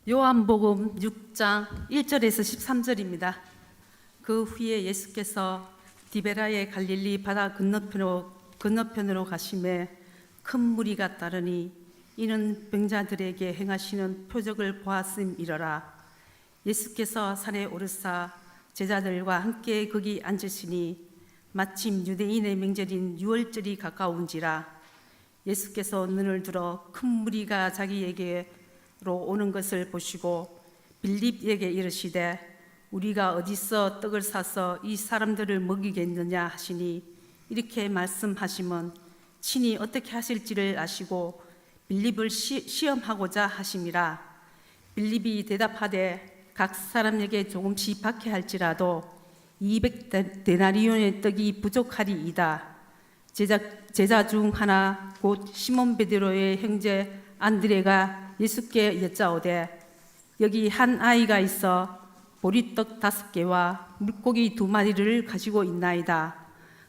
요한복음 6장 1절에서 13절입니다. 그 후에 예수께서 디베라의 갈릴리 바다 건너편으로 가심에 큰 무리가 따르니 이는 병자들에게 행하시는 표적을 보았음이러라. 예수께서 산에 오르사 제자들과 함께 거기 앉으시니 마침 유대인의 명절인 유월절이 가까운지라. 예수께서 눈을 들어 큰 무리가 자기에게로 오는 것을 보시고 빌립에게 이르시되 우리가 어디서 떡을 사서 이 사람들을 먹이겠느냐 하시니 이렇게 말씀하시면 친히 어떻게 하실지를 아시고 빌립을 시험하고자 하심이라. 빌립이 대답하되 각 사람에게 조금씩 받게 할지라도 200데나리온의 떡이 부족하리이다. 제자 중 하나 곧 시몬 베드로의 형제 안드레가 예수께 여짜오되 여기 한 아이가 있어 보리떡 5개와 물고기 2마리를 가지고 있나이다.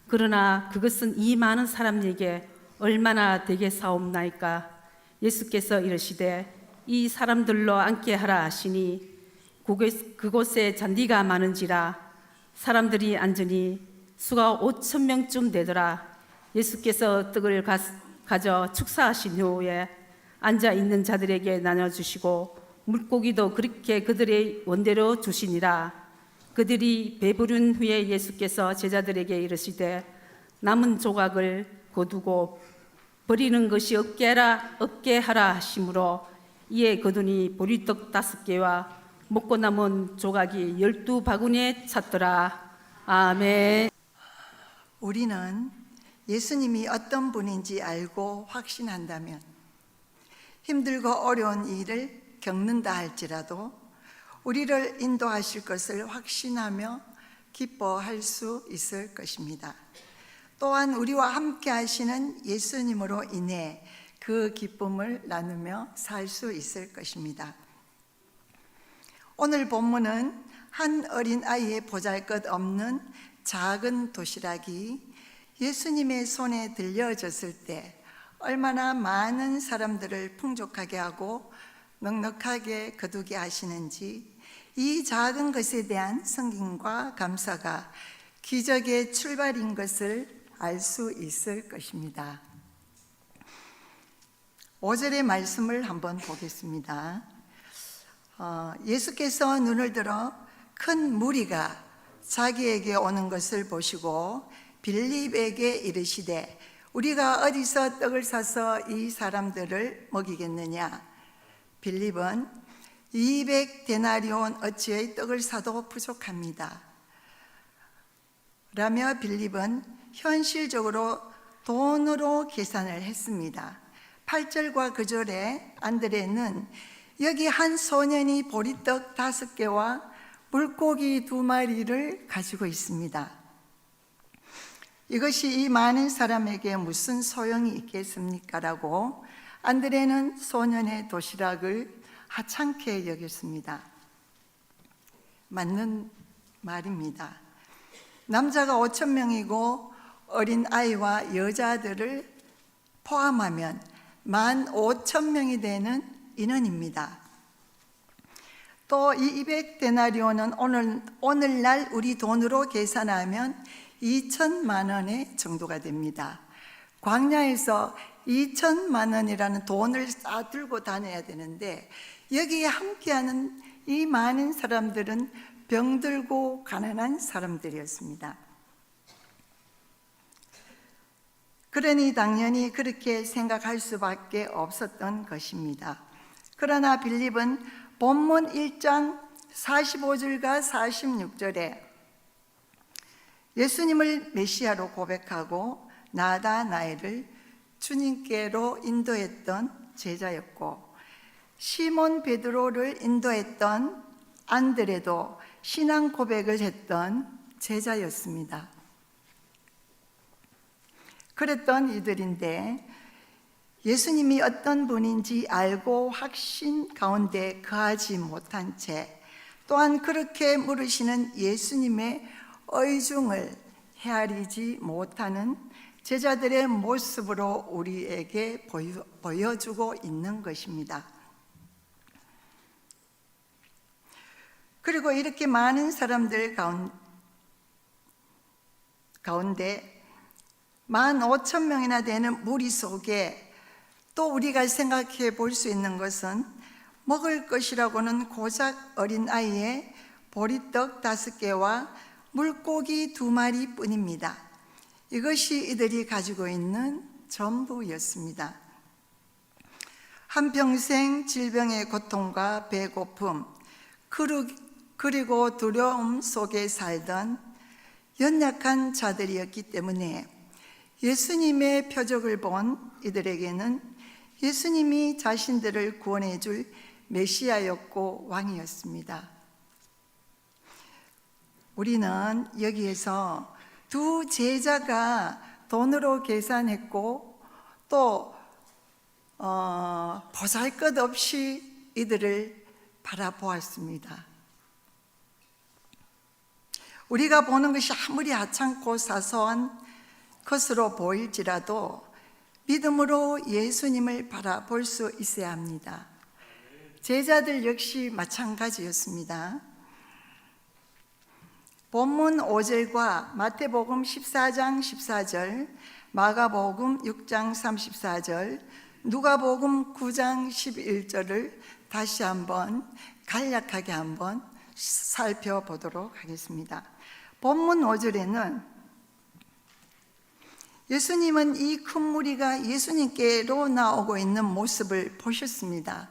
그러나 그것은 이 많은 사람에게 얼마나 되겠사옵나이까. 예수께서 이르시되 이 사람들로 앉게 하라 하시니 그곳에 잔디가 많은지라 사람들이 앉으니 수가 5,000명쯤 되더라. 예수께서 떡을 가져 축사하신 후에 앉아 있는 자들에게 나눠주시고 물고기도 그렇게 그들의 원대로 주시니라. 그들이 배부른 후에 예수께서 제자들에게 이르시되 남은 조각을 거두고 버리는 것이 없게 하라 하시므로 이에 거두니 보리떡 5개와 먹고 남은 조각이 12바구니에 찼더라. 아멘. 우리는 예수님이 어떤 분인지 알고 확신한다면 힘들고 어려운 일을 겪는다 할지라도 우리를 인도하실 것을 확신하며 기뻐할 수 있을 것입니다. 또한 우리와 함께 하시는 예수님으로 인해 그 기쁨을 나누며 살 수 있을 것입니다. 오늘 본문은 한 어린아이의 보잘것없는 작은 도시락이 예수님의 손에 들려졌을 때 얼마나 많은 사람들을 풍족하게 하고 넉넉하게 거두게 하시는지 이 작은 것에 대한 성김과 감사가 기적의 출발인 것을 알 수 있을 것입니다. 5절의 말씀을 한번 보겠습니다. 예수께서 눈을 들어 큰 무리가 자기에게 오는 것을 보시고 빌립에게 이르시되 우리가 어디서 떡을 사서 이 사람들을 먹이겠느냐. 빌립은 200데나리온 어치의 떡을 사도 부족합니다 라며 빌립은 현실적으로 돈으로 계산을 했습니다. 8절과 9절에 안드레는 여기 한 소년이 보리떡 5개와 물고기 2마리를 가지고 있습니다. 이것이 이 많은 사람에게 무슨 소용이 있겠습니까? 라고 안드레는 소년의 도시락을 하찮게 여겼습니다. 맞는 말입니다. 남자가 5,000명이고 어린 아이와 여자들을 포함하면 15,000명이 되는 인원입니다. 또 이 200데나리온은 오늘날 우리 돈으로 계산하면 2천만 원의 정도가 됩니다. 광야에서 2천만 원이라는 돈을 싸들고 다녀야 되는데 여기에 함께하는 이 많은 사람들은 병들고 가난한 사람들이었습니다. 그러니 당연히 그렇게 생각할 수밖에 없었던 것입니다. 그러나 빌립은 본문 1장 45절과 46절에 예수님을 메시아로 고백하고 나다나엘을 주님께로 인도했던 제자였고 시몬 베드로를 인도했던 안드레도 신앙 고백을 했던 제자였습니다. 그랬던 이들인데 예수님이 어떤 분인지 알고 확신 가운데 거하지 못한 채 또한 그렇게 물으시는 예수님의 의중을 헤아리지 못하는 제자들의 모습으로 우리에게 보여주고 있는 것입니다. 그리고 이렇게 많은 사람들 가운데 15,000명이나 되는 무리 속에 또 우리가 생각해 볼 수 있는 것은 먹을 것이라고는 고작 어린아이의 보리떡 5개와 물고기 2마리 뿐입니다. 이것이 이들이 가지고 있는 전부였습니다. 한평생 질병의 고통과 배고픔, 그리고 두려움 속에 살던 연약한 자들이었기 때문에 예수님의 표적을 본 이들에게는 예수님이 자신들을 구원해 줄 메시아였고 왕이었습니다. 우리는 여기에서 두 제자가 돈으로 계산했고 또 보잘것없이 이들을 바라보았습니다. 우리가 보는 것이 아무리 하찮고 사소한 것으로 보일지라도 믿음으로 예수님을 바라볼 수 있어야 합니다. 제자들 역시 마찬가지였습니다. 본문 5절과 마태복음 14장 14절, 마가복음 6장 34절, 누가복음 9장 11절을 다시 한번 간략하게 한번 살펴보도록 하겠습니다. 본문 5절에는 예수님은 이 큰 무리가 예수님께로 나오고 있는 모습을 보셨습니다.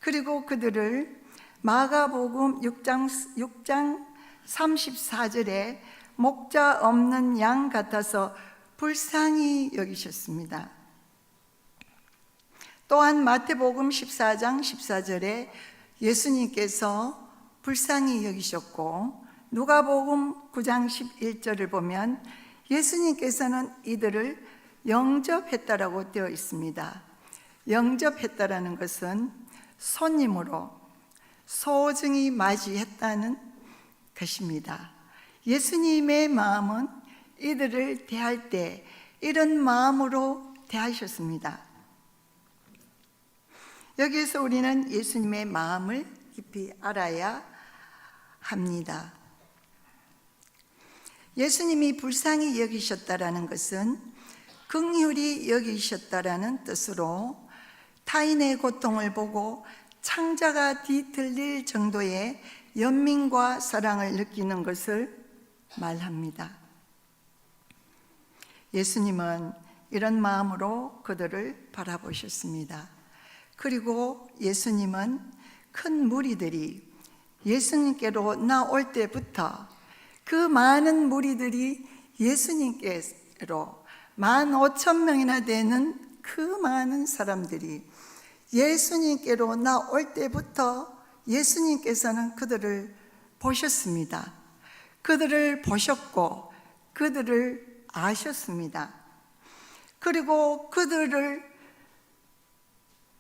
그리고 그들을 마가복음 6장 34절에 목자 없는 양 같아서 불쌍히 여기셨습니다. 또한 마태복음 14장 14절에 예수님께서 불쌍히 여기셨고 누가복음 9장 11절을 보면 예수님께서는 이들을 영접했다라고 되어 있습니다. 영접했다라는 것은 손님으로 소중히 맞이했다는 것입니다. 예수님의 마음은 이들을 대할 때 이런 마음으로 대하셨습니다. 여기에서 우리는 예수님의 마음을 깊이 알아야 합니다. 예수님이 불쌍히 여기셨다라는 것은 긍휼히 여기셨다라는 뜻으로 타인의 고통을 보고 창자가 뒤틀릴 정도의 연민과 사랑을 느끼는 것을 말합니다. 예수님은 이런 마음으로 그들을 바라보셨습니다. 그리고 예수님은 큰 무리들이 예수님께로 나올 때부터 그 많은 무리들이 예수님께로 15,000명이나 되는 그 많은 사람들이 예수님께로 나올 때부터 예수님께서는 그들을 보셨습니다. 그들을 보셨고 그들을 아셨습니다. 그리고 그들을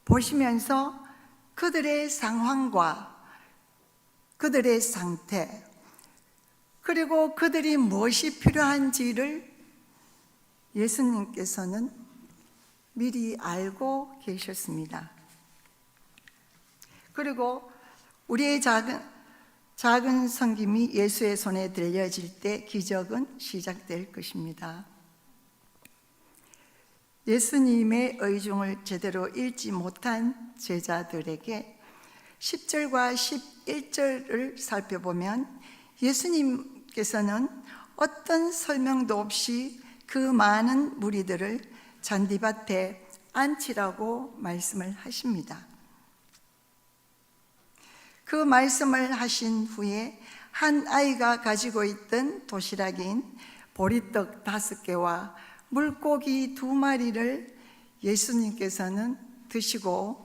보시면서 그들의 상황과 그들의 상태, 그리고 그들이 무엇이 필요한지를 예수님께서는 미리 알고 계셨습니다. 그리고 우리의 작은 섬김이 예수의 손에 들려질 때 기적은 시작될 것입니다. 예수님의 의중을 제대로 읽지 못한 제자들에게 10절과 11절을 살펴보면 예수님께서는 어떤 설명도 없이 그 많은 무리들을 잔디밭에 앉히라고 말씀을 하십니다. 그 말씀을 하신 후에 한 아이가 가지고 있던 도시락인 보리떡 5개와 물고기 2마리를 예수님께서는 드시고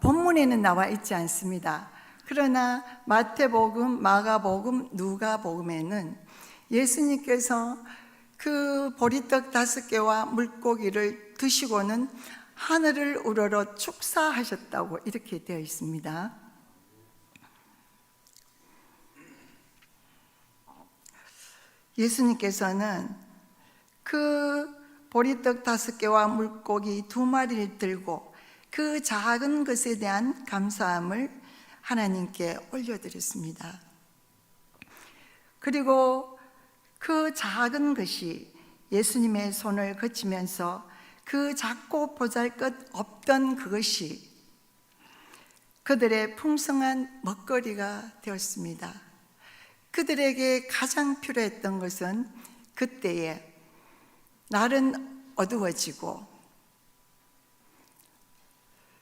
본문에는 나와 있지 않습니다. 그러나 마태복음, 마가복음, 누가복음에는 예수님께서 그 보리떡 5개와 물고기를 드시고는 하늘을 우러러 축사하셨다고 이렇게 되어 있습니다. 예수님께서는 그 보리떡 5개와 물고기 2마리를 들고 그 작은 것에 대한 감사함을 하나님께 올려드렸습니다. 그리고 그 작은 것이 예수님의 손을 거치면서 그 작고 보잘것 없던 그것이 그들의 풍성한 먹거리가 되었습니다. 그들에게 가장 필요했던 것은 그때에 날은 어두워지고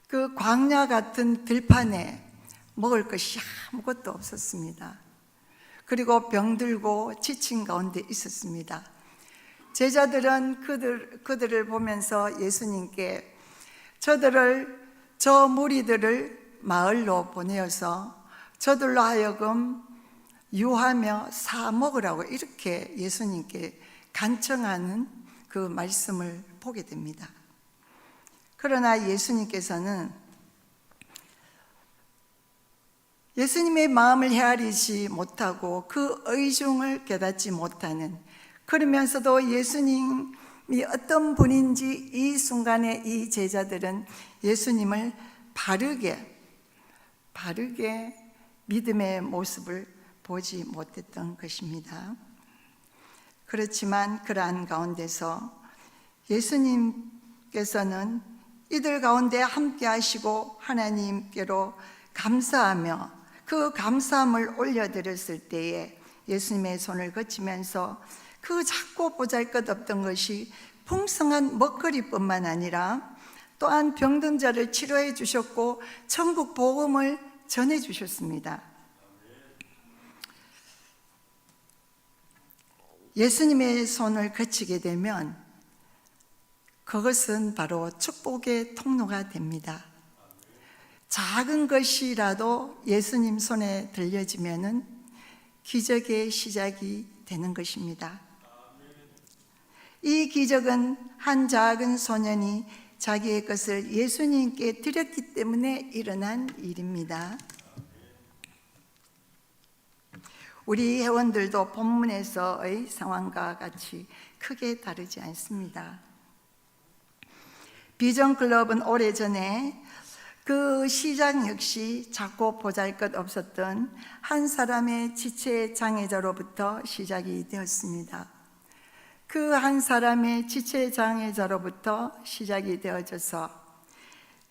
그 광야 같은 들판에 먹을 것이 아무것도 없었습니다. 그리고 병들고 지친 가운데 있었습니다. 제자들은 그들을 보면서 예수님께 저 무리들을 마을로 보내어서 저들로 하여금 유하며 사 먹으라고 이렇게 예수님께 간청하는 그 말씀을 보게 됩니다. 그러나 예수님께서는 예수님의 마음을 헤아리지 못하고 그 의중을 깨닫지 못하는, 그러면서도 예수님이 어떤 분인지 이 순간에 이 제자들은 예수님을 바르게 믿음의 모습을 보지 못했던 것입니다. 그렇지만 그러한 가운데서 예수님께서는 이들 가운데 함께 하시고 하나님께로 감사하며 그 감사함을 올려드렸을 때에 예수님의 손을 거치면서 그 작고 보잘것없던 것이 풍성한 먹거리뿐만 아니라 또한 병든 자를 치료해 주셨고 천국 복음을 전해 주셨습니다. 예수님의 손을 거치게 되면 그것은 바로 축복의 통로가 됩니다. 작은 것이라도 예수님 손에 들려지면은 기적의 시작이 되는 것입니다. 이 기적은 한 작은 소년이 자기의 것을 예수님께 드렸기 때문에 일어난 일입니다. 우리 회원들도 본문에서의 상황과 같이 크게 다르지 않습니다. 비전클럽은 오래전에 그 시작 역시 작고 보잘것 없었던 한 사람의 지체 장애자로부터 시작이 되었습니다. 그 한 사람의 지체 장애자로부터 시작이 되어져서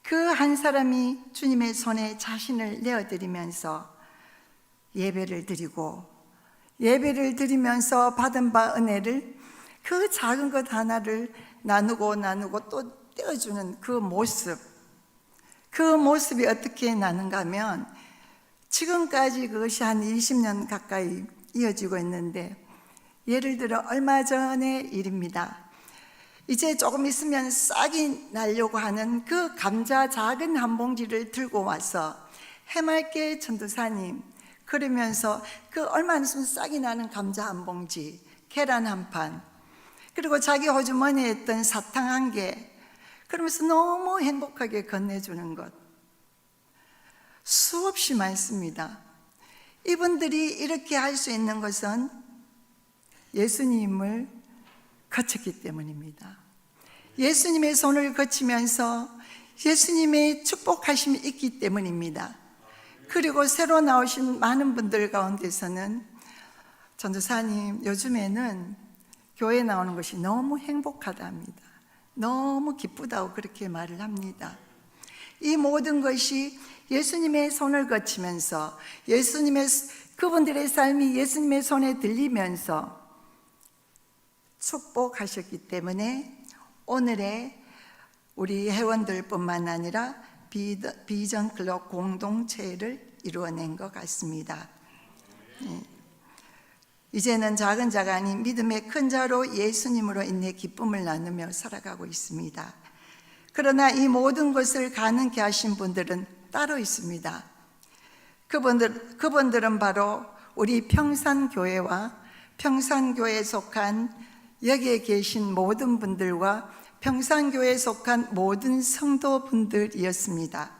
그 한 사람이 주님의 손에 자신을 내어드리면서 예배를 드리면서 받은 바 은혜를 그 작은 것 하나를 나누고 또 떼어주는 그 모습이 어떻게 나는가 하면 지금까지 그것이 한 20년 가까이 이어지고 있는데, 예를 들어 얼마 전의 일입니다. 이제 조금 있으면 싹이 나려고 하는 그 감자 작은 한 봉지를 들고 와서 해맑게 전도사님, 그러면서 그 얼마 안 있으면 싹이 나는 감자 한 봉지, 계란 한 판, 그리고 자기 호주머니에 있던 사탕 한 개, 그러면서 너무 행복하게 건네주는 것 수없이 많습니다. 이분들이 이렇게 할 수 있는 것은 예수님을 거쳤기 때문입니다. 예수님의 손을 거치면서 예수님의 축복하심이 있기 때문입니다. 그리고 새로 나오신 많은 분들 가운데서는 전도사님, 요즘에는 교회 나오는 것이 너무 행복하다 합니다. 너무 기쁘다고 그렇게 말을 합니다. 이 모든 것이 예수님의 손을 거치면서 그분들의 삶이 예수님의 손에 들리면서 축복하셨기 때문에 오늘의 우리 회원들뿐만 아니라 비전클럽 공동체를 이루어낸 것 같습니다. 이제는 작은 자가 아닌 믿음의 큰 자로 예수님으로 인해 기쁨을 나누며 살아가고 있습니다. 그러나 이 모든 것을 가능케 하신 분들은 따로 있습니다. 그분들은 바로 우리 평산교회와 평산교회에 속한 여기에 계신 모든 분들과 평산교회에 속한 모든 성도분들이었습니다.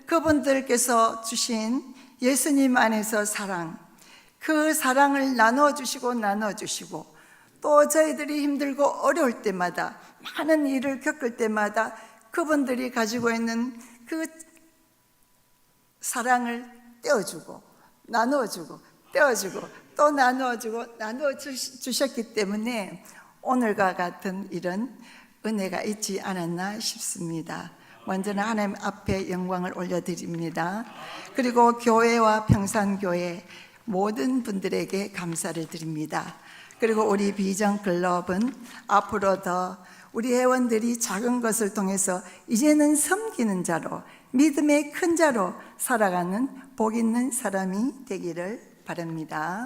그분들께서 주신 예수님 안에서 사랑, 그 사랑을 나눠주시고 또 저희들이 힘들고 어려울 때마다, 많은 일을 겪을 때마다 그분들이 가지고 있는 그 사랑을 떼어주고 나누어주고 떼어주고 또 나누어주고 나누어주셨기 때문에 오늘과 같은 이런 은혜가 있지 않았나 싶습니다. 먼저는 하나님 앞에 영광을 올려드립니다. 그리고 교회와 평산교회 모든 분들에게 감사를 드립니다. 그리고 우리 비전클럽은 앞으로 더 우리 회원들이 작은 것을 통해서 이제는 섬기는 자로, 믿음의 큰 자로 살아가는 복 있는 사람이 되기를 바랍니다.